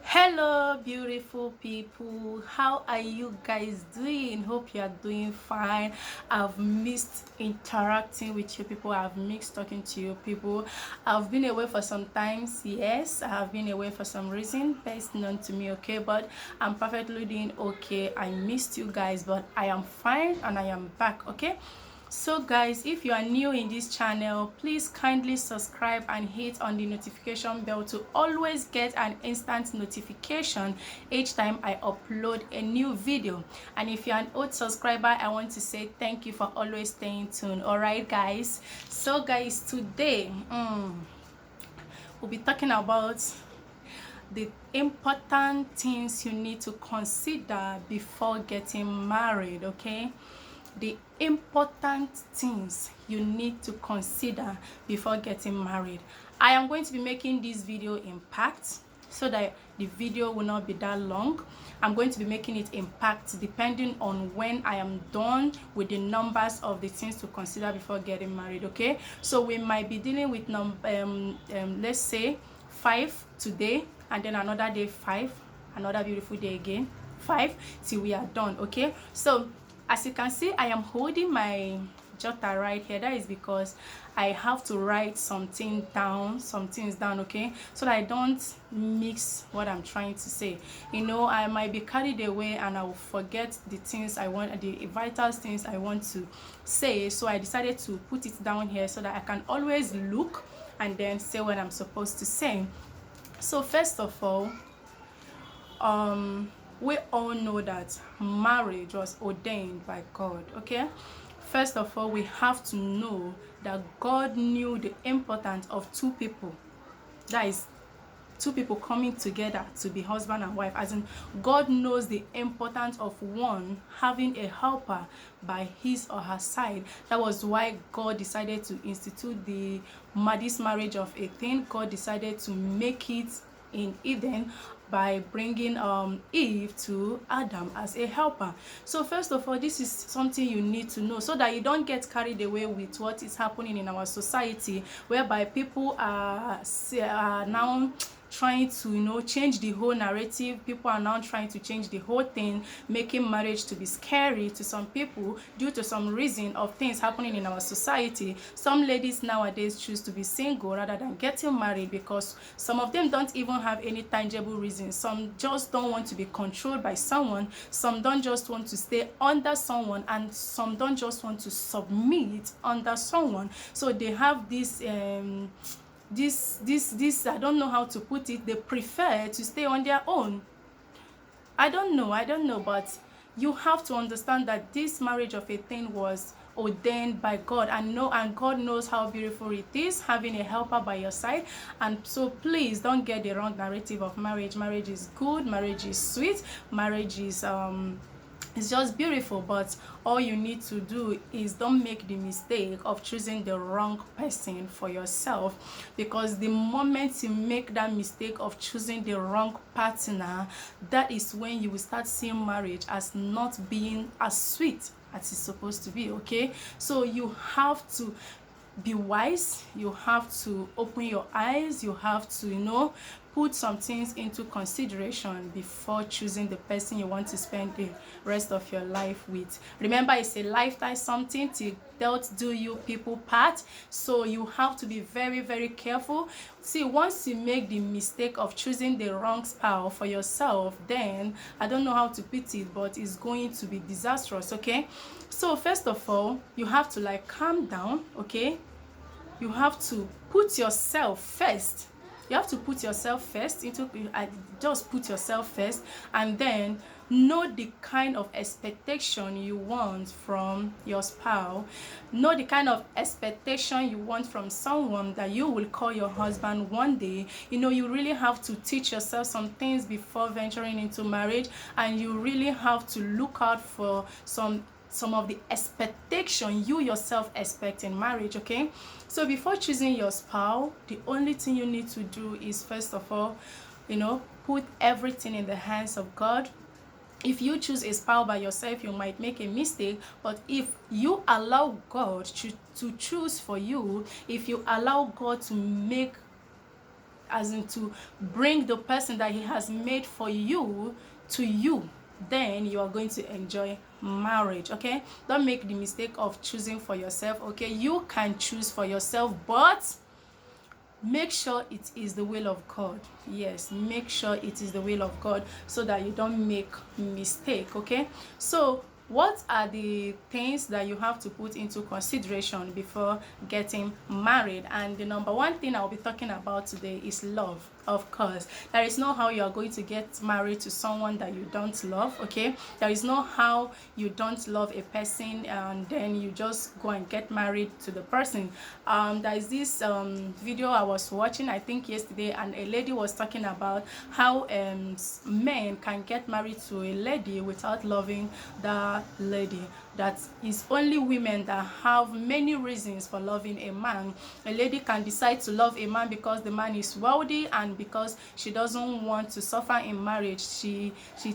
Hello beautiful people, how are you guys doing? Hope you are doing fine. I've missed interacting with you people. I've missed talking to you people. I've been away for some times. Yes, I have been away for some reason best known to me, okay, but I'm perfectly doing okay. I missed you guys, but I am fine and I am back, okay. So guys, if you are new in this channel, please kindly subscribe and hit on the notification bell to always get an instant notification each time I upload a new video. And if you're an old subscriber, I want to say thank you for always staying tuned. All right guys, so guys, today we'll be talking about the important things you need to consider before getting married, okay. The important things you need to consider before getting married. I am going to be making this video in parts so that the video will not be that long. I'm going to be making it in parts depending on when I am done with the numbers of the things to consider before getting married, okay. So we might be dealing with let's say 5 today, and then another day 5, another beautiful day again 5, till we are done, okay. So as you can see, I am holding my jotter right here. That is because I have to write some things down, okay, so that I don't mix what I'm trying to say. You know, I might be carried away and I will forget the things I want, the vital things I want to say. So I decided to put it down here so that I can always look and then say what I'm supposed to say. So first of all, we all know that marriage was ordained by God, okay. First of all, we have to know that God knew the importance of two people, that is two people coming together to be husband and wife. As in, God knows the importance of one having a helper by his or her side. That was why God decided to institute this marriage of a thing. God decided to make it in Eden by bringing Eve to Adam as a helper. So first of all, this is something you need to know so that you don't get carried away with what is happening in our society, whereby people are now trying to, you know, change the whole narrative. People are now trying to change the whole thing, making marriage to be scary to some people due to some reason of things happening in our society. Some ladies nowadays choose to be single rather than getting married because some of them don't even have any tangible reason. Some just don't want to be controlled by someone, some don't just want to stay under someone, and some don't just want to submit under someone. So they have this I don't know how to put it, they prefer to stay on their own. I don't know, but you have to understand that this marriage of a thing was ordained by God, and God knows how beautiful it is having a helper by your side. And so please don't get the wrong narrative of marriage. Marriage is good, marriage is sweet, marriage is it's just beautiful, but all you need to do is don't make the mistake of choosing the wrong person for yourself, because the moment you make that mistake of choosing the wrong partner, that is when you will start seeing marriage as not being as sweet as it's supposed to be, okay. So you have to be wise, you have to open your eyes, you have to, you know, put some things into consideration before choosing the person you want to spend the rest of your life with. Remember, it's a lifetime something, till death do you people part. So you have to be very, very careful. See, once you make the mistake of choosing the wrong spouse for yourself, then I don't know how to put it, but it's going to be disastrous, okay. So first of all, you have to like calm down, okay. You have to put yourself first. You have to put yourself first just put yourself first, and then know the kind of expectation you want from your spouse. Know the kind of expectation you want from someone that you will call your husband one day. You know, you really have to teach yourself some things before venturing into marriage, and you really have to look out for some of the expectation you yourself expect in marriage, okay. So before choosing your spouse, the only thing you need to do is, first of all, you know, put everything in the hands of God. If you choose a spouse by yourself, you might make a mistake, but if you allow God to choose for you, if you allow God to make as in to bring the person that he has made for you to you, then you are going to enjoy marriage. Okay, don't make the mistake of choosing for yourself. Okay, you can choose for yourself, but make sure it is the will of God. Yes, make sure it is the will of God, so that you don't make mistake. Okay, so what are the things that you have to put into consideration before getting married? And the number one thing I'll be talking about today is love. Of course, there is no how you are going to get married to someone that you don't love. Okay, there is no how you don't love a person and then you just go and get married to the person. There is this video I was watching, I think yesterday, and a lady was talking about how men can get married to a lady without loving the lady. That is only women that have many reasons for loving a man. A lady can decide to love a man because the man is wealthy, and because she doesn't want to suffer in marriage, she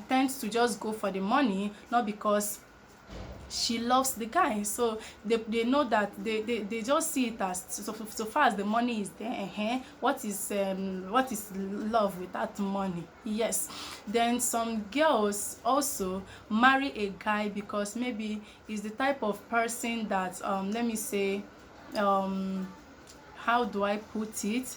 tends to just go for the money, not because she loves the guy. So they know that they just see it as so far as the money is there. What is love without money? Yes. Then some girls also marry a guy because maybe he's the type of person that let me say, how do I put it?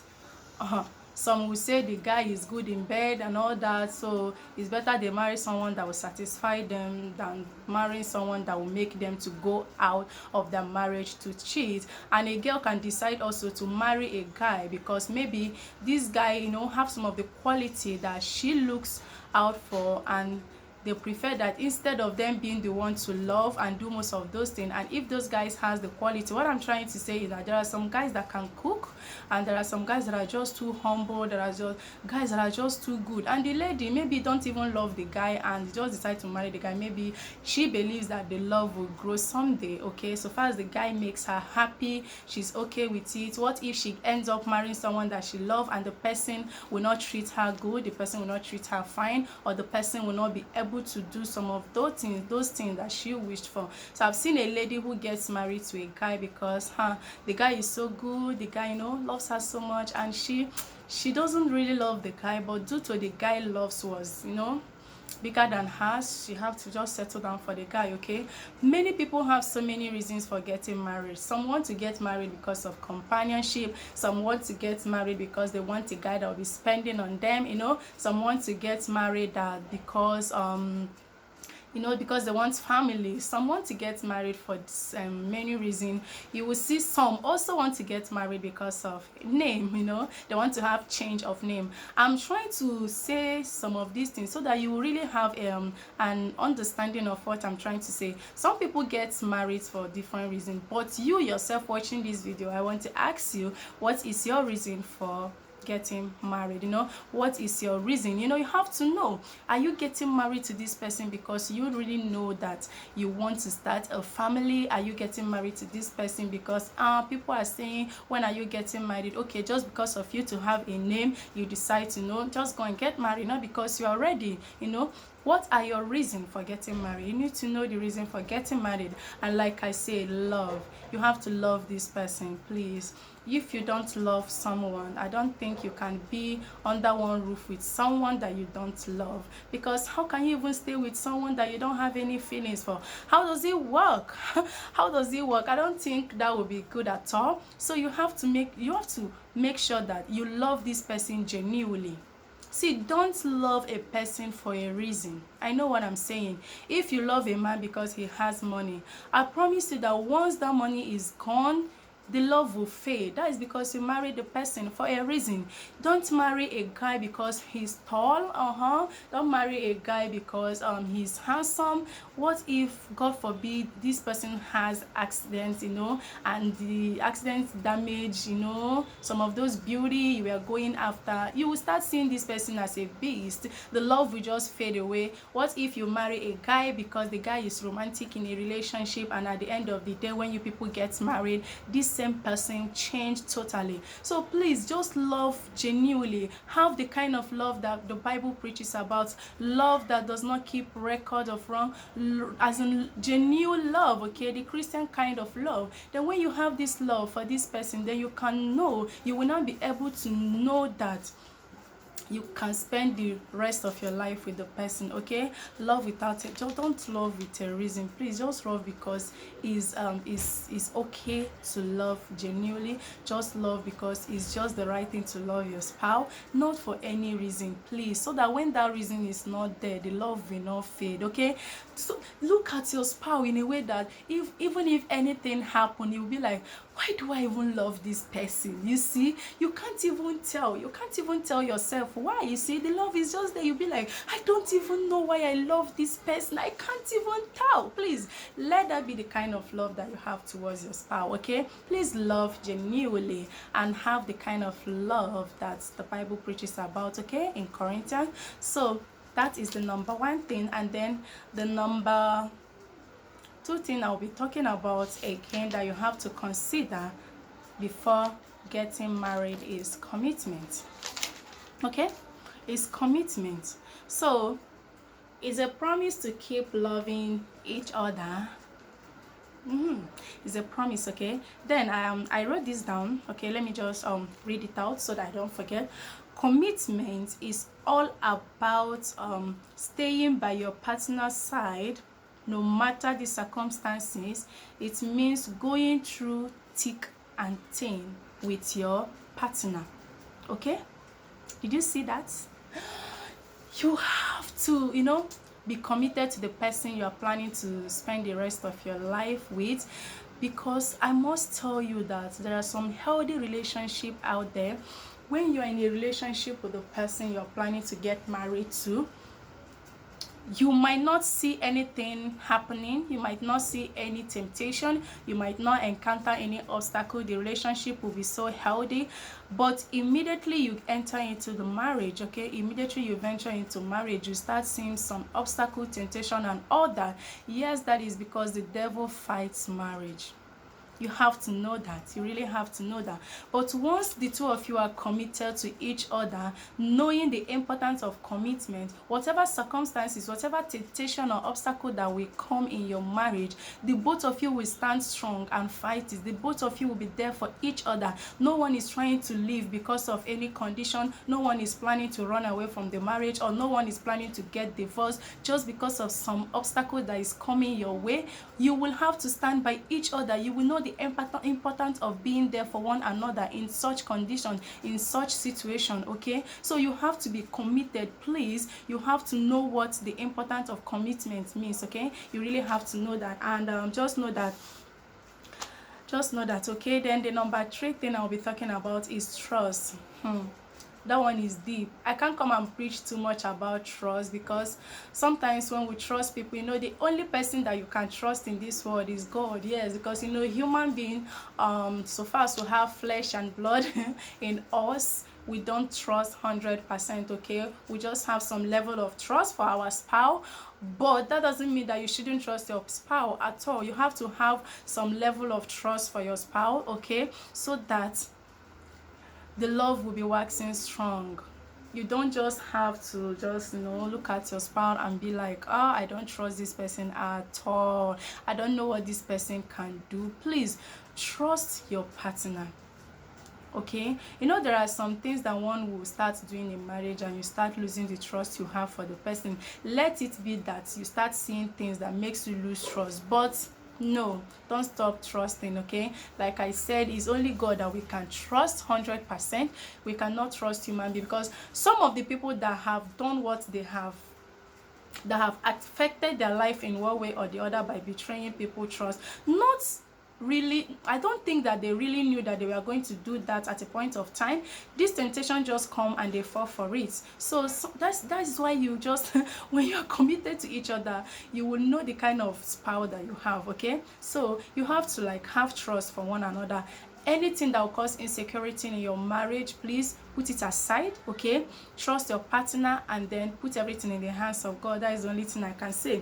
Some will say the guy is good in bed and all that, so it's better they marry someone that will satisfy them than marrying someone that will make them to go out of their marriage to cheat. And a girl can decide also to marry a guy because maybe this guy, have some of the quality that she looks out for, and they prefer that instead of them being the one to love and do most of those things. And if those guys has the quality, what I'm trying to say is that there are some guys that can cook, and there are some guys that are just too humble, there are just guys that are just too good, and the lady maybe don't even love the guy and just decide to marry the guy. Maybe she believes that the love will grow someday. Okay, so far as the guy makes her happy, she's okay with it. What if she ends up marrying someone that she loves and the person will not treat her good, the person will not treat her fine, or the person will not be able to do some of those things that she wished for? So I've seen a lady who gets married to a guy because the guy is so good, the guy loves her so much, and she doesn't really love the guy, but due to the guy loves was bigger than hers, she have to just settle down for the guy. Okay, many people have so many reasons for getting married. Some want to get married because of companionship, some want to get married because they want a guy that will be spending on them. Some want to get married because because they want family. Some want to get married for many reasons. You will see some also want to get married because of name. They want to have change of name. I'm trying to say some of these things so that you will really have an understanding of what I'm trying to say. Some people get married for different reasons, but you yourself watching this video, I want to ask you, what is your reason for getting married? What is your reason? You have to know, are you getting married to this person because you really know that you want to start a family? Are you getting married to this person because people are saying, when are you getting married? Okay, just because of you to have a name, you decide to just go and get married, not because you are ready. What are your reasons for getting married? You need to know the reason for getting married. And like I say, love. You have to love this person, please. If you don't love someone, I don't think you can be under one roof with someone that you don't love. Because how can you even stay with someone that you don't have any feelings for? How does it work? How does it work? I don't think that would be good at all. So you have to make sure that you love this person genuinely. See, don't love a person for a reason. I know what I'm saying. If you love a man because he has money, I promise you that once that money is gone, the love will fade. That is because you married the person for a reason. Don't marry a guy because he's tall. Don't marry a guy because he's handsome. What if, God forbid, this person has accidents, and the accident damage, some of those beauty you were going after? You will start seeing this person as a beast. The love will just fade away. What if you marry a guy because the guy is romantic in a relationship, and at the end of the day, when you people get married, this same person changed totally. So please just love genuinely. Have the kind of love that the Bible preaches about. Love that does not keep record of wrong, as in genuine love, okay, the Christian kind of love. Then when you have this love for this person, then you can know, you will not be able to know that you can spend the rest of your life with the person, okay? Love without it. Just don't love with a reason. Please just love because it's okay to love genuinely. Just love because it's just the right thing to love your spouse, not for any reason, please. So that when that reason is not there, the love will not fade, okay? So look at your spouse in a way that even if anything happen, you'll be like, why do I even love this person? You see, you can't even tell yourself why. You see, the love is just there. You'll be like, I don't even know why I love this person. I can't even tell. Please let that be the kind of love that you have towards your spouse, okay? Please love genuinely and have the kind of love that the Bible preaches about, okay, in Corinthians. So that is the number one thing. And then the number two thing I'll be talking about again that you have to consider before getting married is commitment. Okay, it's commitment. So it's a promise to keep loving each other. It's a promise, okay? Then I wrote this down. Okay, let me just read it out so that I don't forget. Commitment is all about staying by your partner's side no matter the circumstances. It means going through thick and thin with your partner, okay? Did you see that? You have to, be committed to the person you are planning to spend the rest of your life with, because I must tell you that there are some healthy relationships out there. When you're in a relationship with the person you're planning to get married to, you might not see anything happening, you might not see any temptation, you might not encounter any obstacle. The relationship will be so healthy. But immediately you enter into the marriage, okay, immediately you venture into marriage, you start seeing some obstacle, temptation and all that. Yes, that is because the devil fights marriage. You have to know that. You really have to know that. But once the two of you are committed to each other, knowing the importance of commitment, whatever circumstances, whatever temptation or obstacle that will come in your marriage, the both of you will stand strong and fight it. The both of you will be there for each other. No one is trying to leave because of any condition. No one is planning to run away from the marriage, or no one is planning to get divorced just because of some obstacle that is coming your way. You will have to stand by each other. You will know the importance of being there for one another in such condition, in such situation, okay? So you have to be committed, please. You have to know what the importance of commitment means, okay? You really have to know that. And just know that, okay? Then the number 3 thing I'll be talking about is trust. That one is deep. I can't come and preach too much about trust, because sometimes when we trust people, the only person that you can trust in this world is God. Yes, because human being, so far as we have flesh and blood in us, we don't trust 100%, okay? We just have some level of trust for our spouse, but that doesn't mean that you shouldn't trust your spouse at all. You have to have some level of trust for your spouse, okay? So that the love will be waxing strong. You don't just have to look at your spouse and be like, oh, I don't trust this person at all. I don't know what this person can do. Please trust your partner, okay? There are some things that one will start doing in marriage and you start losing the trust you have for the person. Let it be that you start seeing things that makes you lose trust, but no, don't stop trusting, okay? Like I said, it's only God that we can trust 100%. We cannot trust human beings, because some of the people that have done what they have, that have affected their life in one way or the other by betraying people trust, not really, I don't think that they really knew that they were going to do that at a point of time. This temptation just come and they fall for it. So that's why you just when you are committed to each other, you will know the kind of spouse that you have, okay? So you have to have trust for one another. Anything that will cause insecurity in your marriage, please put it aside, okay? Trust your partner and then put everything in the hands of God. That is the only thing I can say.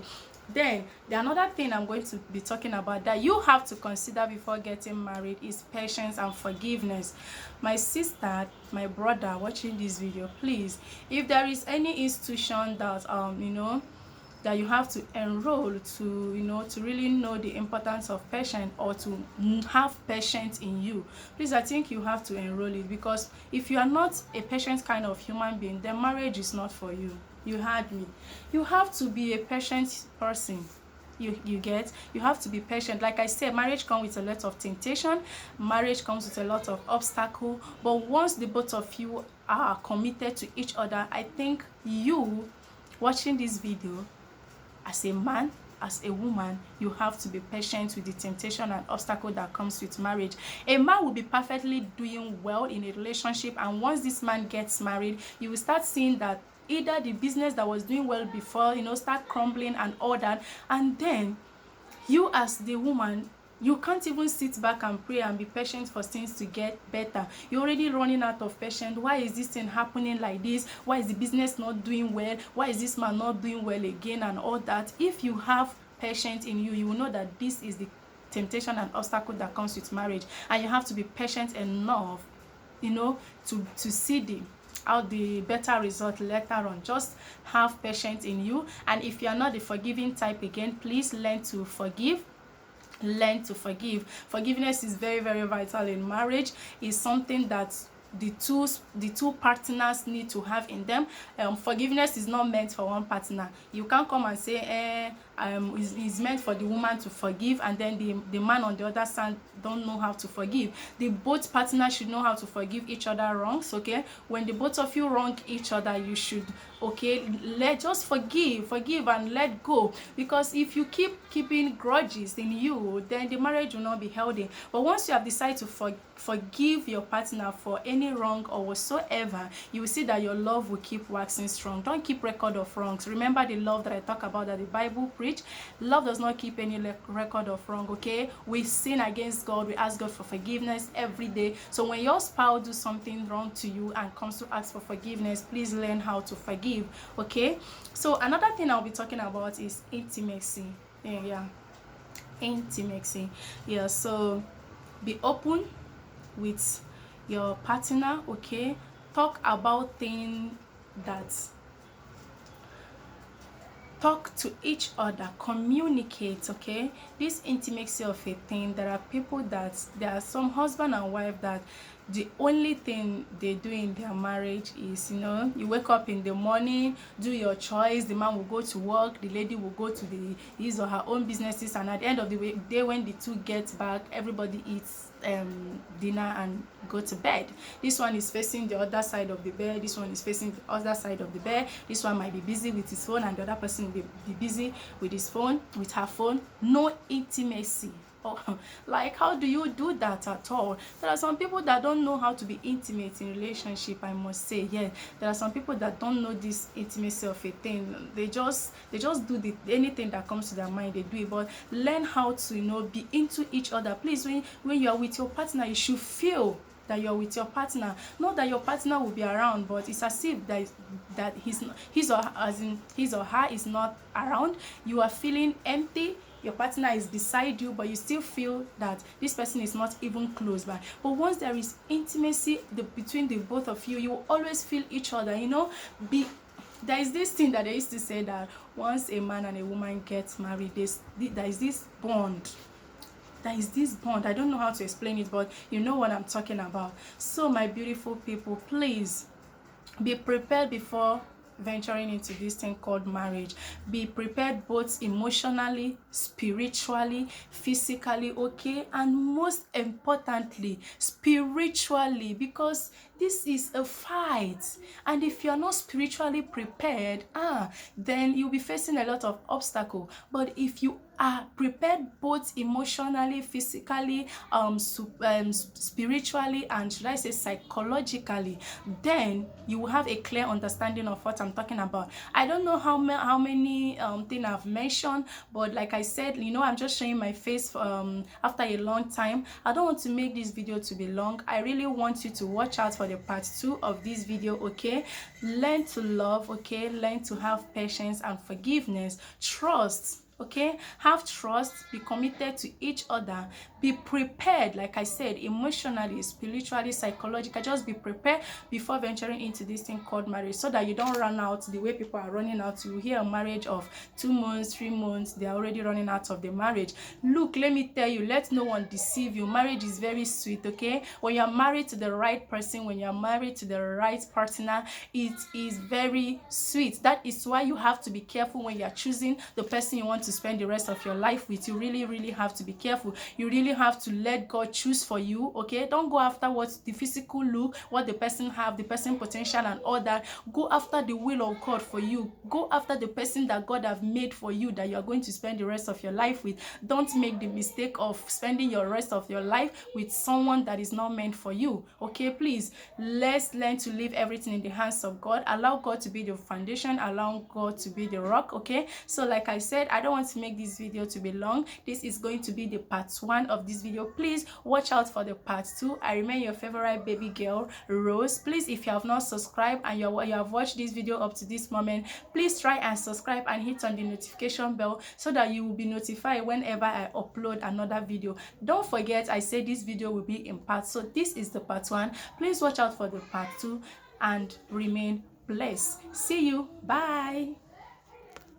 Then the another thing I'm going to be talking about that you have to consider before getting married is patience and forgiveness. My sister, my brother watching this video, please, if there is any institution that that you have to enroll to, to really know the importance of patience, or to have patience in you, please, I think you have to enroll it. Because if you are not a patient kind of human being, then marriage is not for you. You heard me. You have to be a patient person. You get, you have to be patient. Like I said, marriage comes with a lot of temptation, marriage comes with a lot of obstacle, but once the both of you are committed to each other, I think you watching this video, as a man, as a woman, you have to be patient with the temptation and obstacle that comes with marriage. A man will be perfectly doing well in a relationship, and once this man gets married, you will start seeing that either the business that was doing well before, start crumbling and all that. And then you, as the woman, you can't even sit back and pray and be patient for things to get better. You're already running out of patience. Why is this thing happening like this? Why is the business not doing well? Why is this man not doing well again, and all that? If you have patience in you, you will know that this is the temptation and obstacle that comes with marriage, and you have to be patient enough, to see the better result later on. Just have patience in you. And if you are not the forgiving type, again, please learn to forgive. Learn to forgive. Forgiveness is very, very vital in marriage. It's something that the two partners need to have in them. Forgiveness is not meant for one partner. You can't come and say it's meant for the woman to forgive, and then the man on the other side don't know how to forgive. The both partners should know how to forgive each other wrongs. Okay, when the both of you wrong each other, you should just forgive and let go. Because if you keeping grudges in you, then the marriage will not be healthy. But once you have decided to forgive your partner for any wrong or whatsoever, you will see that your love will keep waxing strong. Don't keep record of wrongs. Remember the love that I talk about, that the Bible preach. Love does not keep any record of wrong. Okay, we sin against God, we ask God for forgiveness every day. So when your spouse do something wrong to you and comes to ask for forgiveness, please learn how to forgive. Okay, so another thing I'll be talking about is intimacy. Intimacy. So be open with your partner. Okay, talk about things that talk to each other, communicate. Okay, this intimacy of a thing, there are some husband and wife that the only thing they do in their marriage is, you wake up in the morning, do your choice, the man will go to work, the lady will go to his or her own businesses, and at the end of the day, when the two get back, everybody eats dinner and go to bed. This one is facing the other side of the bed, this one is facing the other side of the bed, this one might be busy with his phone, and the other person will be busy with his phone, with her phone. No intimacy. Like, how do you do that at all? There are some people that don't know how to be intimate in relationship, I must say. There are some people that don't know this intimacy of a thing. They just do anything that comes to their mind, they do it. But learn how to be into each other. Please, when you are with your partner, you should feel that you're with your partner. Not that your partner will be around, but it's as if that his or her is not around. You are feeling empty. Your partner is beside you, but you still feel that this person is not even close by. But once there is intimacy between the both of you, you will always feel each other. There is this thing that they used to say, that once a man and a woman get married, there is this bond. There is this bond. I don't know how to explain it, but you know what I'm talking about. So my beautiful people, please be prepared before venturing into this thing called marriage. Be prepared both emotionally, spiritually, physically, okay, and most importantly, spiritually, because this is a fight. And if you're not spiritually prepared, then you'll be facing a lot of obstacles. But if you are prepared both emotionally, physically, spiritually, and should I say psychologically, then you will have a clear understanding of what I'm talking about. I don't know how many things I've mentioned, but like I said, I'm just showing my face after a long time. I don't want to make this video to be long. I really want you to watch out for the part 2 of this video. Okay, learn to love. Okay, learn to have patience and forgiveness, trust. Okay, have trust, be committed to each other, be prepared, like I said, emotionally, spiritually, psychologically. Just be prepared before venturing into this thing called marriage, so that you don't run out the way people are running out. You hear a marriage of 2 months, 3 months, they are already running out of the marriage. Look, let me tell you, let no one deceive you. Marriage is very sweet. Okay, when you're married to the right person, when you're married to the right partner, it is very sweet. That is why you have to be careful when you're choosing the person you want to spend the rest of your life with. You really have to be careful. You really have to let God choose for you. Okay, don't go after what the physical look, what the person have, the person potential and all that. Go after the will of God for you. Go after the person that God have made for you, that you are going to spend the rest of your life with. Don't make the mistake of spending your rest of your life with someone that is not meant for you. Okay, please, let's learn to leave everything in the hands of God. Allow God to be the foundation, allow God to be the rock. Okay, so like I said, I don't want to make this video to be long. This is going to be the part 1 of this video. Please watch out for the part 2. I remain your favorite baby girl, Rose. Please, if you have not subscribed and you have watched this video up to this moment, please try and subscribe and hit on the notification bell, so that you will be notified whenever I upload another video. Don't forget, I say this video will be in parts, so this is the part 1. Please watch out for the part 2 and remain blessed. See you. Bye.